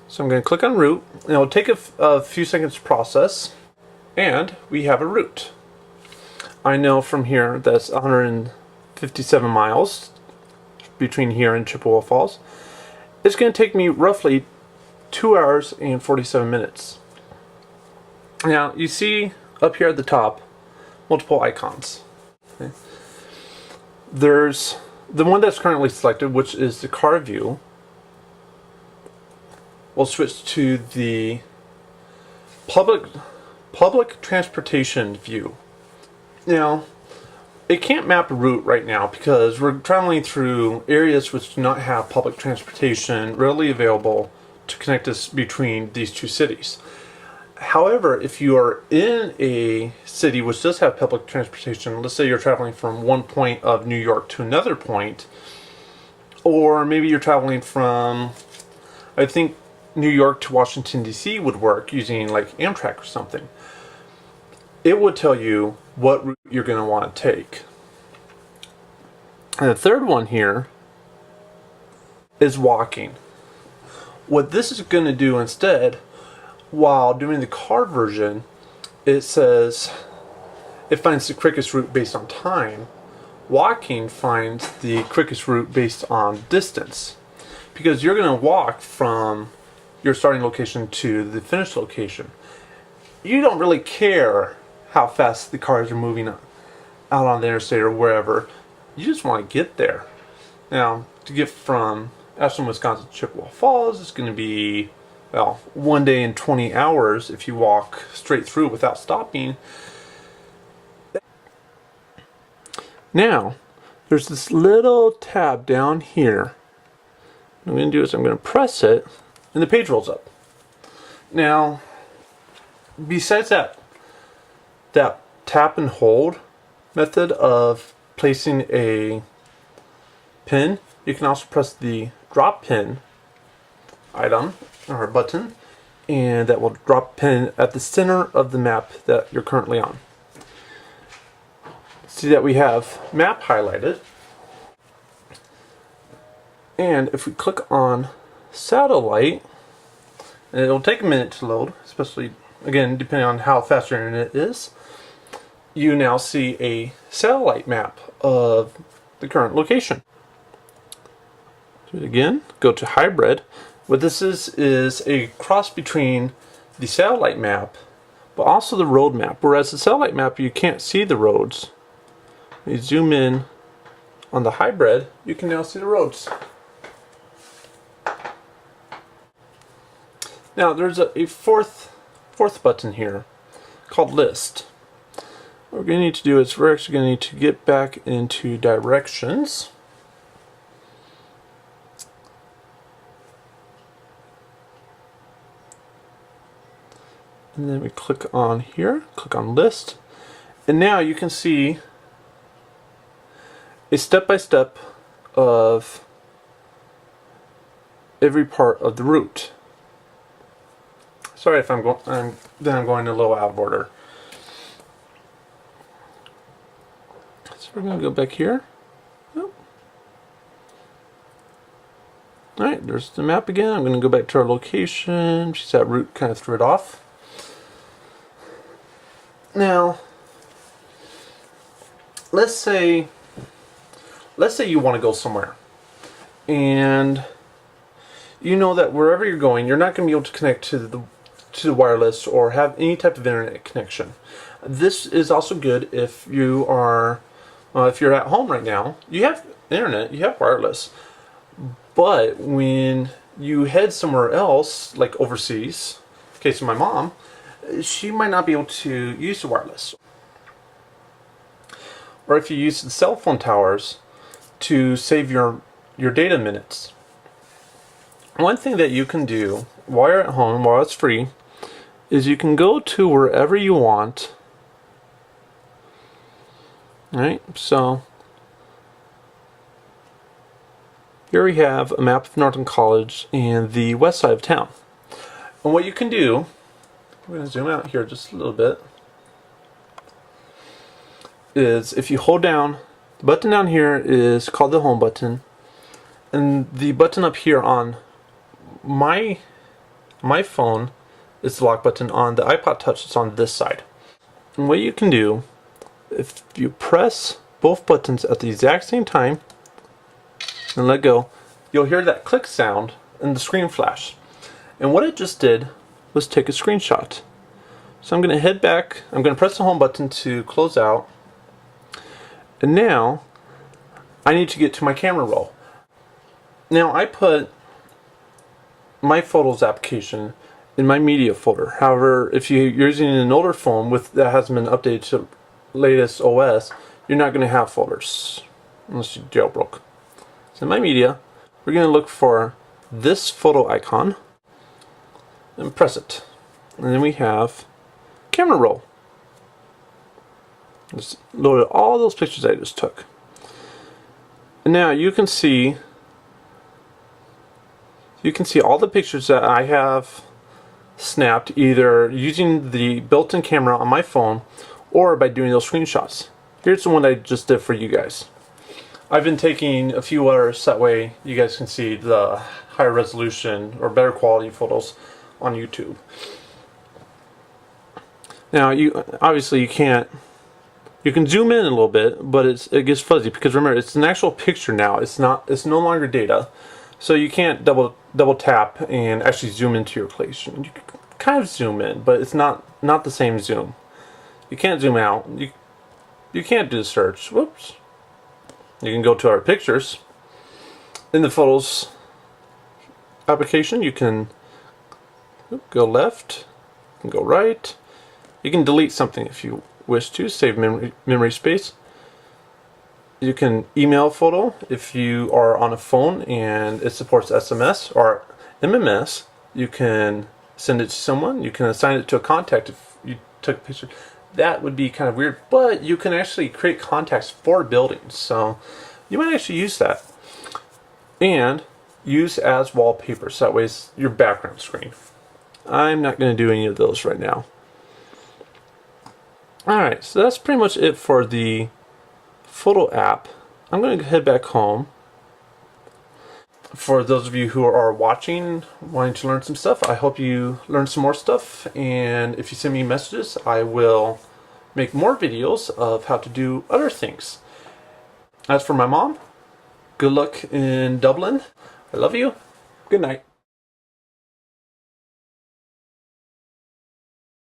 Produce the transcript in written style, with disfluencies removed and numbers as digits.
So I'm going to click on route, and it'll take a few seconds to process, and we have a route. I know from here that's 157 miles between here and Chippewa Falls. It's going to take me roughly 2 hours and 47 minutes. Now you see up here at the top multiple icons. Okay. There's the one that's currently selected, which is the car view. We'll switch to the public transportation view. Now, it can't map a route right now because we're traveling through areas which do not have public transportation readily available to connect us between these two cities. However, if you are in a city which does have public transportation, let's say you're traveling from one point of New York to another point, or maybe you're traveling from, I think New York to Washington DC would work using like Amtrak or something. It would tell you what route you're going to want to take. And the third one here is walking. What this is going to do instead, while doing the car version, it says it finds the quickest route based on time. Walking finds the quickest route based on distance. Because you're going to walk from your starting location to the finished location. You don't really care how fast the cars are moving out on the interstate or wherever. You just want to get there. Now, to get from Ashland, Wisconsin to Chippewa Falls, it's going to be, well, 1 day and 20 hours if you walk straight through without stopping. Now, there's this little tab down here. What I'm going to do is I'm going to press it, and the page rolls up. Now, besides that tap and hold method of placing a pin, you can also press the drop pin item or button, and that will drop pin at the center of the map that you're currently on. See that we have map highlighted, and if we click on satellite, and it'll take a minute to load, especially again depending on how fast your internet is, you now see a satellite map of the current location. Do it again, go to hybrid. What this is a cross between the satellite map but also the road map, whereas the satellite map you can't see the roads. When you zoom in on the hybrid, you can now see the roads. Now there's a fourth button here called list. What we're going to need to do is we're actually going to need to get back into directions. And then we click on here, click on list. And now you can see a step-by-step of every part of the route. Sorry if I'm going a little out of order. So we're going to go back here. Oh. Alright, there's the map again. I'm going to go back to our location. She's that route kind of threw it off. Now, let's say you want to go somewhere, and you know that wherever you're going, you're not going to be able to connect to the wireless or have any type of internet connection. This is also good if you are if you're at home right now. You have internet, you have wireless, but when you head somewhere else, like overseas, in the case of my mom, she might not be able to use the wireless. Or if you use the cell phone towers to save your data minutes. One thing that you can do while you're at home, while it's free, is you can go to wherever you want. Alright, so here we have a map of Norton College and the west side of town. And what you can do, we're going to zoom out here just a little bit, is if you hold down, the button down here is called the home button, and the button up here on my my phone, it's the lock button. On the iPod Touch, it's on this side. And what you can do, if you press both buttons at the exact same time and let go, you'll hear that click sound and the screen flash. And what it just did was take a screenshot. So I'm going to head back, I'm going to press the home button to close out. And now I need to get to my camera roll. Now I put my Photos application in my media folder. However, if you're using an older phone that hasn't been updated to latest OS, you're not going to have folders unless you jailbroke. So in my media, we're going to look for this photo icon and press it. And then we have camera roll. Just loaded all those pictures I just took. And now you can see all the pictures that I have snapped either using the built-in camera on my phone or by doing those screenshots. Here's the one I just did for you guys. I've been taking a few others, that way you guys can see the higher resolution or better quality photos on YouTube. Now obviously you can zoom in a little bit, but it gets fuzzy because remember, it's an actual picture now. It's no longer data. So you can't double tap and actually zoom into your place. You can kind of zoom in, but it's not the same zoom. You can't zoom out. You can't do the search. Whoops. You can go to our pictures. In the Photos application, you can go left, you can go right. You can delete something if you wish to, save memory space. You can email a photo if you are on a phone and it supports SMS or MMS. You can send it to someone. You can assign it to a contact if you took a picture. That would be kind of weird, but you can actually create contacts for buildings. So you might actually use that. And use as wallpaper, so that way it's your background screen. I'm not going to do any of those right now. Alright, so that's pretty much it for the photo app. I'm going to head back home. For those of you who are watching, wanting to learn some stuff, I hope you learn some more stuff. And if you send me messages, I will make more videos of how to do other things. As for my mom, good luck in Dublin. I love you. Good night.